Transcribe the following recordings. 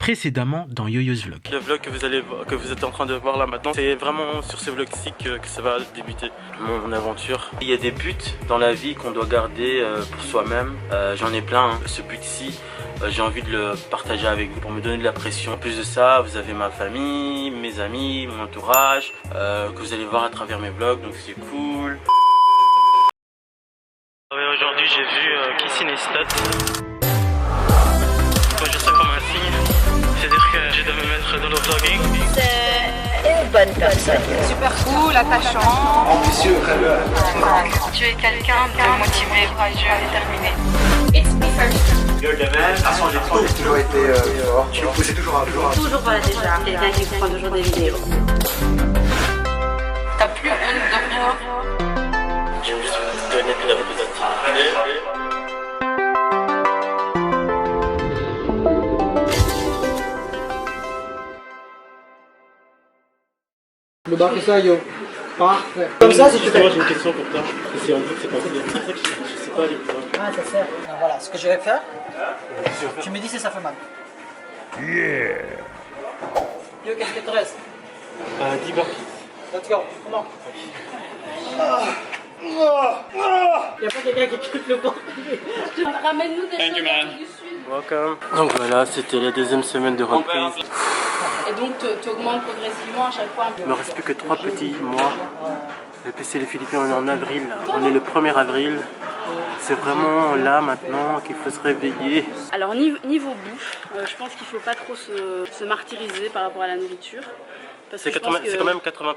précédemment dans Yoyo's Vlog. Le vlog que vous êtes en train de voir là maintenant, c'est vraiment sur ce vlog-ci que ça va débuter mon aventure. Il y a des buts dans la vie qu'on doit garder pour soi-même. J'en ai plein, hein. Ce but-ci, j'ai envie de le partager avec vous pour me donner de la pression. En plus de ça, vous avez ma famille, mes amis, mon entourage, que vous allez voir à travers mes vlogs, donc c'est cool. Aujourd'hui, j'ai vu Kissy Neistat. Je sais comme un signe, c'est-à-dire que je dois me mettre dans le vlogging. C'est une bonne personne. Super cool, attachant. Ambitieux, Tu es quelqu'un de motivé, courageux, déterminé. It's me first. Gueule de même, à changer de tu as toujours été fort, tu nous poussais toujours à plus. Toujours pas déjà. Quelqu'un qui prend toujours des vidéos. T'as plus honte de rien. Je me suis donné de la représentativité. Le bar que ça, yo. Parfait. Comme ça, si tu fais. Moi, j'ai une question pour toi. C'est en fait, c'est pas ça. Je sais pas les points. Ah, ça sert. Alors, voilà, ce que je vais faire, tu me dis si ça fait mal. Yeah. Yo, qu'est-ce que te reste? 10 burpees. Let's go, comment? Y'a pas quelqu'un qui truc le ventre. Ramène-nous des choses du sud. Welcome. Donc voilà, c'était la deuxième semaine de reprise. Et donc tu augmentes progressivement à chaque fois. Il me reste plus que 3 petits mois. Le PC les Philippines, on est en avril. On est le 1er avril. C'est vraiment là maintenant qu'il faut se réveiller. Alors niveau bouffe, je pense qu'il faut pas trop se martyriser par rapport à la nourriture. C'est quand même 80%.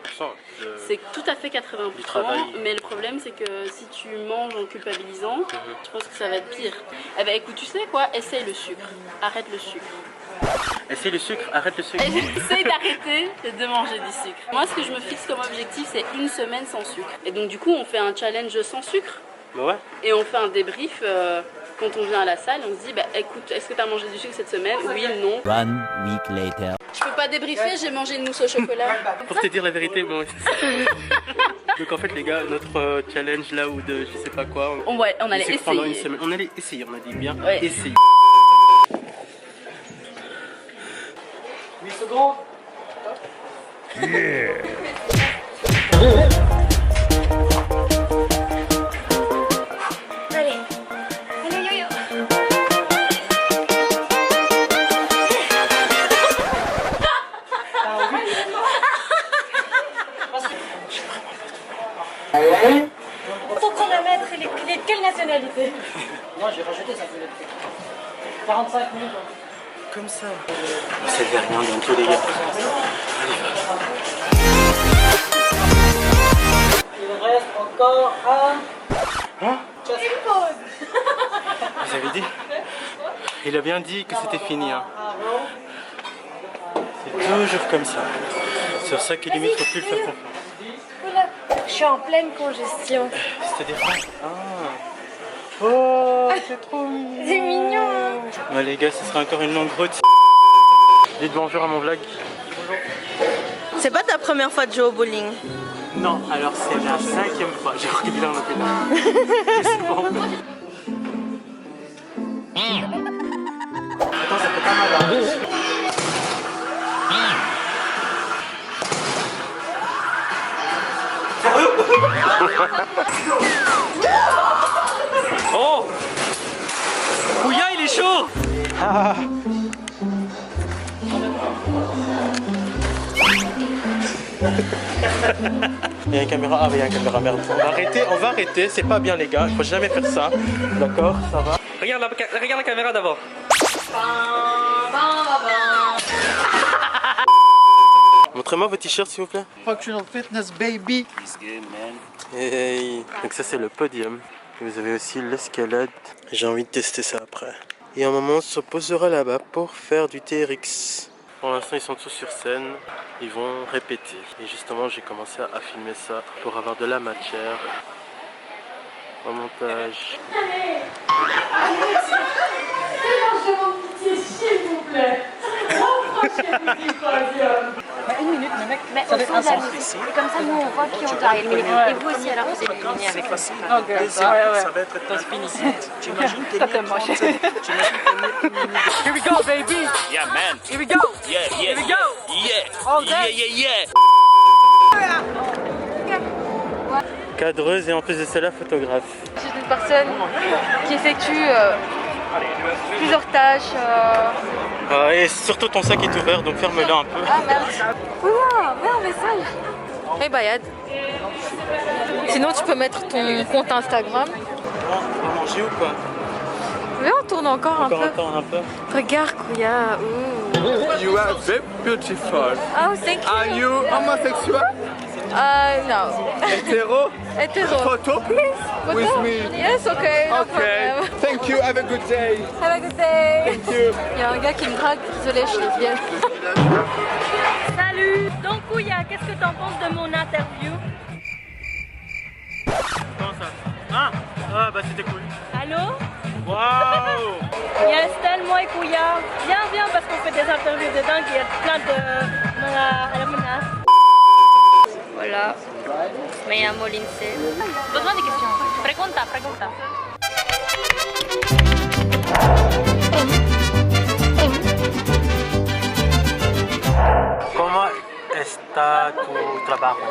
C'est tout à fait 80%, travail. mais le problème c'est que si tu manges en culpabilisant, je pense que ça va être pire. Eh ben écoute, tu sais quoi, essaye le sucre, arrête le sucre. Essaye le sucre, arrête le sucre. Essaye d'arrêter de manger du sucre. Moi ce que je me fixe comme objectif c'est une semaine sans sucre. Et donc du coup on fait un challenge sans sucre. Ouais. Et on fait un débrief quand on vient à la salle, on se dit bah écoute, est-ce que tu as mangé du sucre cette semaine? Oui, non. 1 week later. Je peux pas débriefer, j'ai mangé une mousse au chocolat. Pour te dire la vérité, bon. Donc en fait les gars, notre challenge là ou de je sais pas quoi, On allait essayer. pendant une semaine. On allait essayer, on a dit bien essayer. 8 secondes. Allez. Allez, yo-yo. Faut qu'on la mette, il est de quelle nationalité? Moi, j'ai rajouté ça. 45 minutes. Comme ça. Ça fait rien bientôt les gars. Il reste encore un. Hein? Une pause. Vous avez dit? Il a bien dit que c'était fini. Hein. C'est toujours comme ça. Sur ça qu'il limite, faut plus le faire confiance. Oula, je suis en pleine congestion. C'est-à-dire quoi? Ah. Oh, c'est trop mignon. C'est mignon, hein. Bah les gars, ce sera encore une longue route. Dites bonjour à mon vlog. C'est pas ta première fois de jouer au bowling? Non, alors c'est la 5e fois. J'ai regardé là, on a fait là. Je sais pas en fait. Attends, ça fait pas mal là. Oh! Ouya, il est chaud! Ah. Il y a une caméra, il y a une caméra, merde. On va arrêter, c'est pas bien les gars, il faut jamais faire ça. D'accord, ça va. Regarde la caméra d'abord. Montrez-moi vos t-shirts s'il vous plaît. Functional fitness, baby. Hey. Donc ça c'est le podium. Et vous avez aussi l'escalade. J'ai envie de tester ça après. Et à un moment on se posera là-bas pour faire du TRX. Pour l'instant ils sont tous sur scène. Ils vont répéter. Et justement j'ai commencé à filmer ça pour avoir de la matière. En montage. Mais une minute, mais mec, Mais ça au va être son de la insensé. musique. Et comme ça, nous, on voit qui on doit éliminer. Et vous aussi, alors, vous éliminez avec le Ça va être très facile. T'imagines tenir 37. Here we go, baby! Yeah man. Here we go! Yeah, yeah. Here we go! Yeah. All day. Yeah. Cadreuse et en plus de cela photographe. Je suis une personne qui effectue plusieurs tâches. Et surtout ton sac est ouvert donc ferme-le un peu. Ah merde. Oula, mets un message. Hey Bayad. Sinon tu peux mettre ton compte Instagram. Bon, on va manger ou quoi? Mais on tourne encore un peu. Encore un peu. Regarde Kouya. Ouh. You are very beautiful. Oh, thank you. Are you homosexual? No. Hetero? Hétéro. Photo, please? With Photo? me. Yes, okay. No Okay. problem. Thank you. Have a good day. Have a good day. Thank you. Il y a un gars qui me drague. Désolée, je suis lesbienne. Salut. Donc Kouya, qu'est-ce que t'en penses de mon interview? Comment ça? Ah bah c'était cool. Allô? Waouh! Il y a Estelle, moi et Kouya. Viens parce qu'on fait des interviews de dingue. Il y a plein de menaces. Voilà. Me llamo Lindsay. Besoin des questions. Pregunta. ¿Cómo está tu trabajo?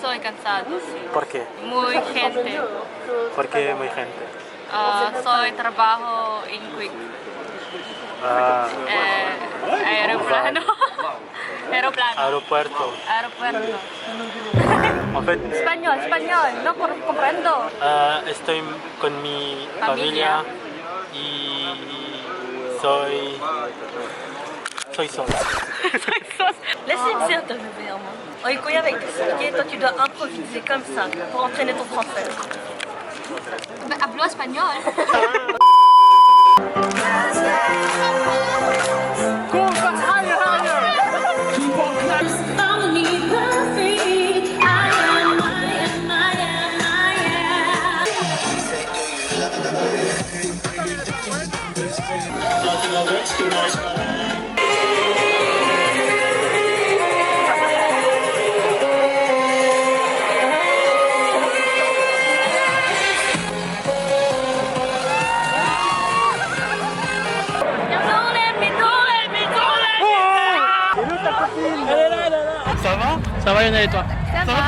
Soy cansado. ¿Por qué? Muy gente. ¿Por qué muy gente? Soy trabajo en Quick. Ah, Aeroplano. aeropuerto. Aeropuerto. En fait, Español, no comprendo. estoy con mi familia y soy solo. Laisse Lindsay interviewer, moi. Oui, Kouya va t'expliquer. Toi, tu dois improviser comme ça pour entraîner ton français. Hablo español. Ça va Lionel et toi? Ça va.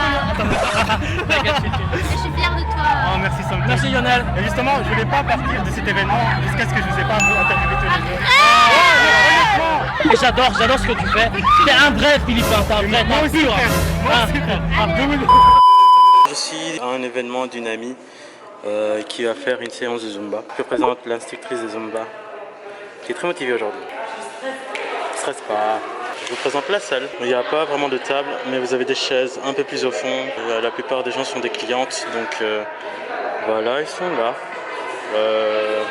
Je suis fière de toi. Oh, merci Sam. Merci Lionel. Et justement, je voulais pas partir de cet événement jusqu'à ce que je vous ai pas interviewé tous les deux. Et j'adore ce que tu fais. T'es un vrai Philippin, t'es un vrai, t'es pur. Je suis à un événement d'une amie qui va faire une séance de Zumba. Je présente l'instructrice de Zumba qui est très motivée aujourd'hui. Ne stresse pas. Je vous présente la salle. Il n'y a pas vraiment de table, mais vous avez des chaises un peu plus au fond. La plupart des gens sont des clientes, donc voilà, ils sont là.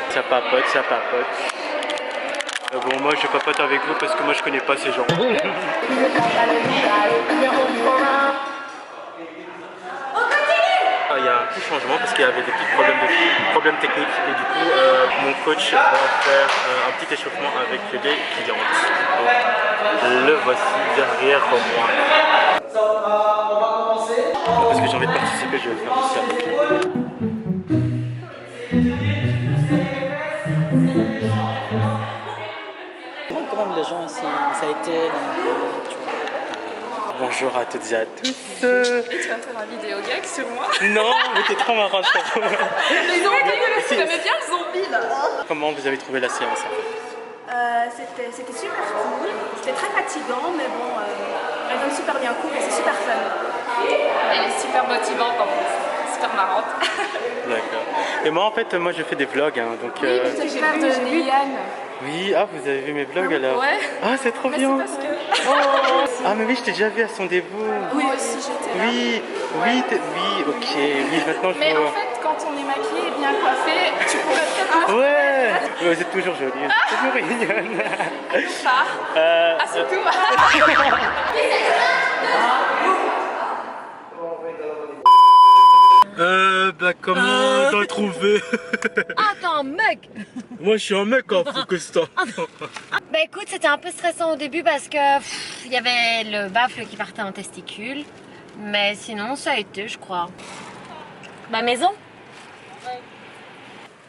Ça papote. Bon, moi je papote avec vous parce que moi je connais pas ces gens. Il y a un petit changement parce qu'il y avait des petits problèmes techniques et du coup mon coach va faire un petit échauffement avec les clientes. Donc, le voici derrière moi. Parce que j'ai envie de participer, je vais le faire aussi avec lui. Quand même les gens ici, ça a été... Bonjour à toutes et à tous. Et tu vas faire un vidéo gag sur moi? Non, mais t'es trop marrante. Les zombies, t'aimais bien le zombie là? Comment vous avez trouvé la séance en fait? C'était super cool. C'était très fatigant, mais bon, elle donne super bien cours et c'est super fun. Elle est super motivante en plus. Super marrante. D'accord. Et moi en fait, moi je fais des vlogs, hein, donc... Oui, j'ai vu de Liane. Oui, ah vous avez vu mes vlogs alors? Ouais. Ah c'est trop bien. Parce que... Ah mais oui, je t'ai déjà vu à son début. Oui, aussi j'étais là. Oui, ok, oui, maintenant je Mais vois. en fait, quand on est maquillé et bien coiffé, tu pourrais peut-être... Ouais, vous êtes toujours jolie, vous êtes toujours mignonne. Ah, c'est tout. Bah comment t'as trouvé? Attends, mec. Moi je suis un mec, hein, faut que ça. Bah écoute, c'était un peu stressant au début parce que il y avait le baffle qui partait en testicule. Mais sinon, ça a été, je crois. Ma maison?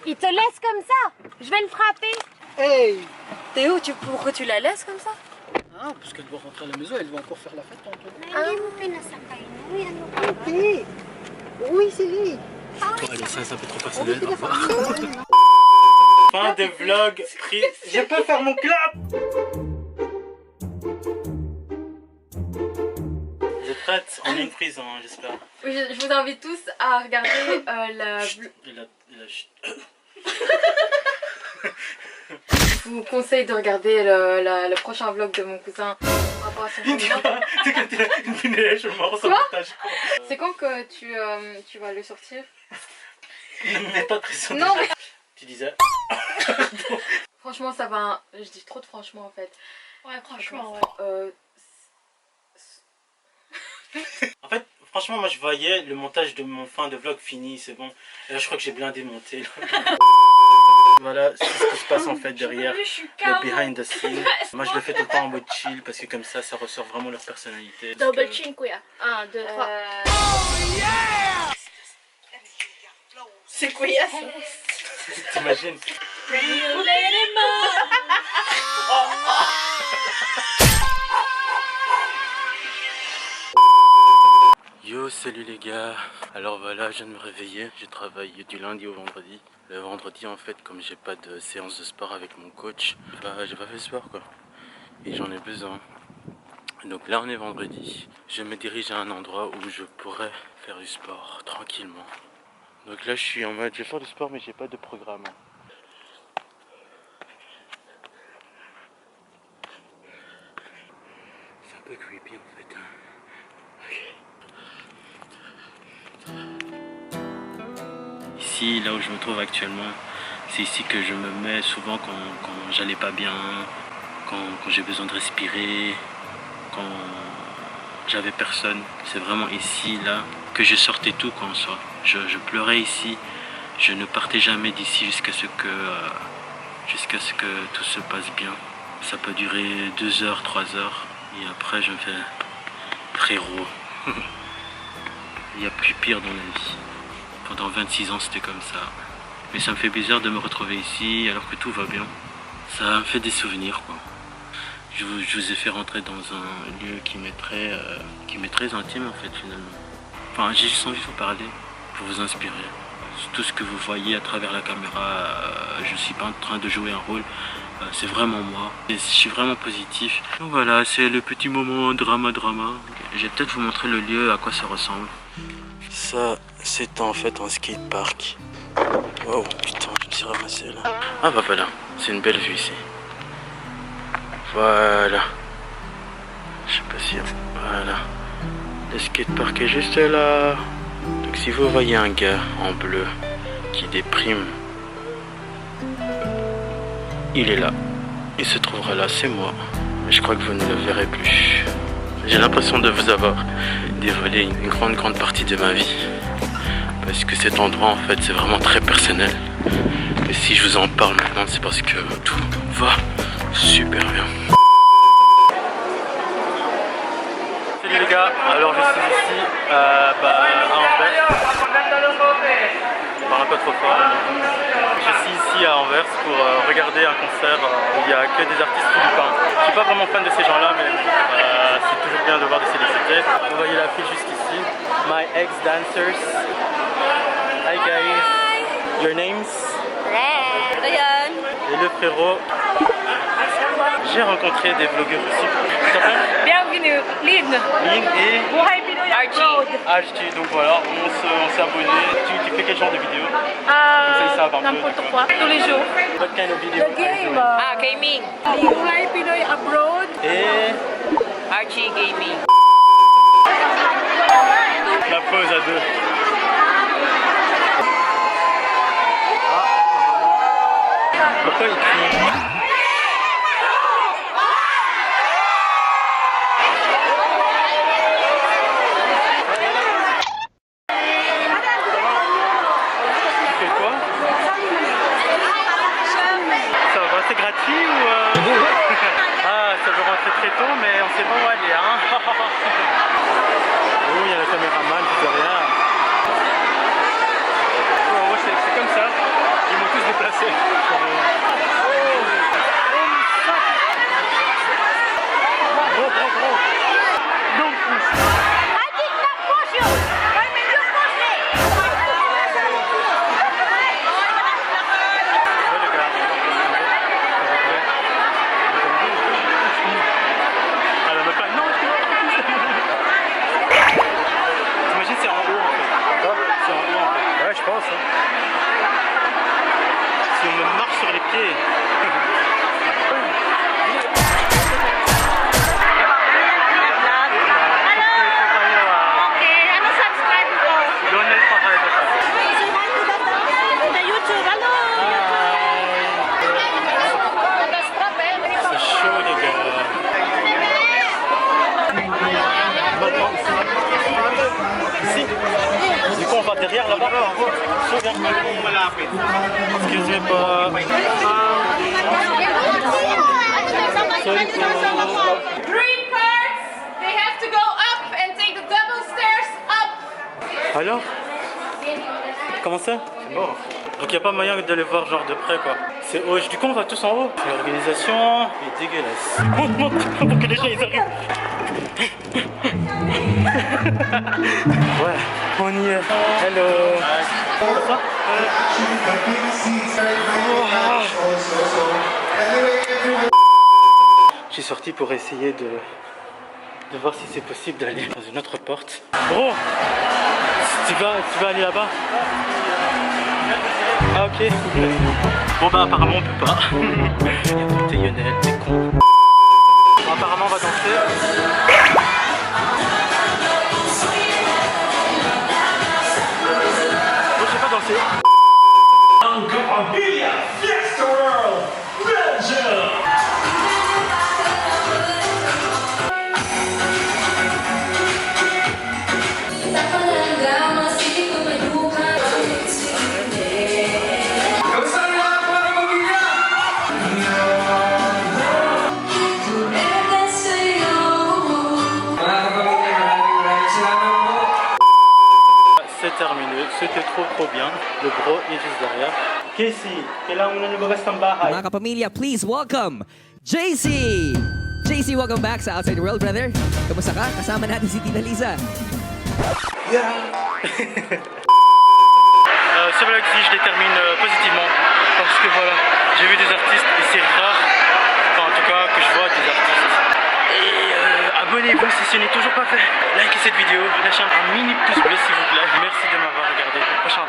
Il te laisse comme ça? Je vais le frapper. Hey! Théo, pourquoi tu la laisses comme ça? Ah, parce qu'elle doit rentrer à la maison, elle va encore faire la fête tantôt. Oui, c'est lui. Allez, ça c'est un peu trop personnel. Fin de vlog pris. Je peux faire mon clap! Vous êtes prêtes? On est une prise, hein, j'espère. Oui, je vous invite tous à regarder la... Je vous conseille de regarder le prochain vlog de mon cousin par rapport à son féminin. C'est quand une pinelle, je mords sans partage. C'est quand que tu vas le sortir? Ne me mets pas de pression. Non, déjà. mais... Tu disais? Franchement, ça va... Je dis trop de franchement en fait. Ouais, franchement, ouais. En fait, franchement, moi je voyais le montage de mon fin de vlog fini, c'est bon. Et là, je crois que j'ai blindé monté. Voilà, c'est ce qui se passe en fait derrière le behind the scene. Moi je le fais tout le temps en mode chill parce que comme ça ressort vraiment leur personnalité. Double chin, quoi. 1, 2, 3. C'est quoi ça? T'imagines? Yo, salut les gars. Alors voilà, je viens de me réveiller. Je travaille du lundi au vendredi. Le vendredi en fait, comme j'ai pas de séance de sport avec mon coach, j'ai pas fait sport quoi. Et j'en ai besoin. Donc là on est vendredi. Je me dirige à un endroit où je pourrais faire du sport tranquillement. Donc là je suis en mode, je vais faire du sport mais j'ai pas de programme. C'est un peu creepy en fait. Ici, là où je me trouve actuellement, c'est ici que je me mets souvent quand j'allais pas bien, quand j'ai besoin de respirer, quand j'avais personne. C'est vraiment ici, là, que je sortais tout quoi en soi. Je pleurais ici, je ne partais jamais d'ici jusqu'à ce que tout se passe bien. Ça peut durer 2 heures, 3 heures, et après je me fais frérot. Il n'y a plus pire dans la vie. Pendant 26 ans c'était comme ça. Mais ça me fait bizarre de me retrouver ici alors que tout va bien. Ça me fait des souvenirs quoi. Je vous ai fait rentrer dans un lieu qui m'est très intime en fait finalement. Enfin j'ai juste envie de vous parler, pour vous inspirer. Tout ce que vous voyez à travers la caméra, je ne suis pas en train de jouer un rôle. C'est vraiment moi. Et je suis vraiment positif. Donc voilà, c'est le petit moment drama. Je vais peut-être vous montrer le lieu, à quoi ça ressemble. Ça, c'est en fait un skatepark. Wow, putain, je me suis ramassé là. Ah bah voilà, c'est une belle vue ici. Voilà. Je sais pas si... Voilà. Le skatepark est juste là. Donc si vous voyez un gars en bleu qui déprime, il est là. Il se trouvera là, c'est moi. Mais je crois que vous ne le verrez plus. J'ai l'impression de vous avoir dévoilé une grande partie de ma vie. Parce que cet endroit en fait c'est vraiment très personnel. Et si je vous en parle maintenant c'est parce que tout va super bien. Salut les gars, alors je suis ici à Anvers. Je parle un peu trop fort. Je suis ici à Anvers pour regarder un concert où il n'y a que des artistes philippins. Je suis pas vraiment fan de ces gens là mais c'est toujours bien de voir des célébrités. Vous voyez l'affiche jusqu'ici. My ex-dancers. Hi guys. Your names? Ryan. Et le frérot. J'ai rencontré des vlogueurs aussi. Tu t'appelles? Bienvenue, Lynn. Lynn et Archie. Donc voilà, on s'est abonné. Tu fais quel genre de vidéos? N'importe quoi, tous les jours. What kind of video? Game. Gaming. Buhay Pinoy Abroad. Et Archie Gaming. la pause à deux. Pourquoi il crie? rentré très tôt, mais on sait pas où aller. Hein. Oh, il y a le caméraman, je dis rien. Oh, ouais, c'est comme ça. Ils m'ont tous déplacé. Gros. Don't push. I did not push you. I made you push me. Ouais, les gars. Alors, me pas. Non, t'imagines, c'est en haut en fait. Quoi? C'est en haut en fait. Ouais, je pense. Hein. Si on me marche sur les pieds. C'est chaud les gars. Si. Du coup on va derrière là-bas. Excusez-moi. Green cards, they have to go up and take the double stairs up. Alors? Comment ça? C'est mort. Donc il n'y a pas moyen de les voir genre de près quoi. C'est haut. Du coup on va tous en haut. L'organisation est dégueulasse. Monte pour que les gens ils arrivent. Ouais, on y est. Hello. Ça? Je suis sorti pour essayer de voir si c'est possible d'aller dans une autre porte. Bro, tu vas aller là-bas? Ah ok. Bon bah apparemment on peut pas. Il y a tout tes Lionel, t'es con. Bon, apparemment on va danser. Bon, je sais pas danser. C'est terminé, c'était trop bien. Le bro est juste derrière. Casey, kailangan na lumabas ng bahay. Mga kapamilya, please welcome JC! JC, welcome back sa Outside World, brother. Kamusta ka? Kasama natin si Tina Lisa. Ce vlog-ci, je les termine positivement. Parce que voilà, j'ai vu des artistes et c'est rare, enfin en tout cas que je vois des artistes. Et abonnez-vous si ce n'est toujours pas fait. Likez cette vidéo, lâchez un mini pouce bleu s'il vous plaît. Merci de m'avoir regardé. Au prochain.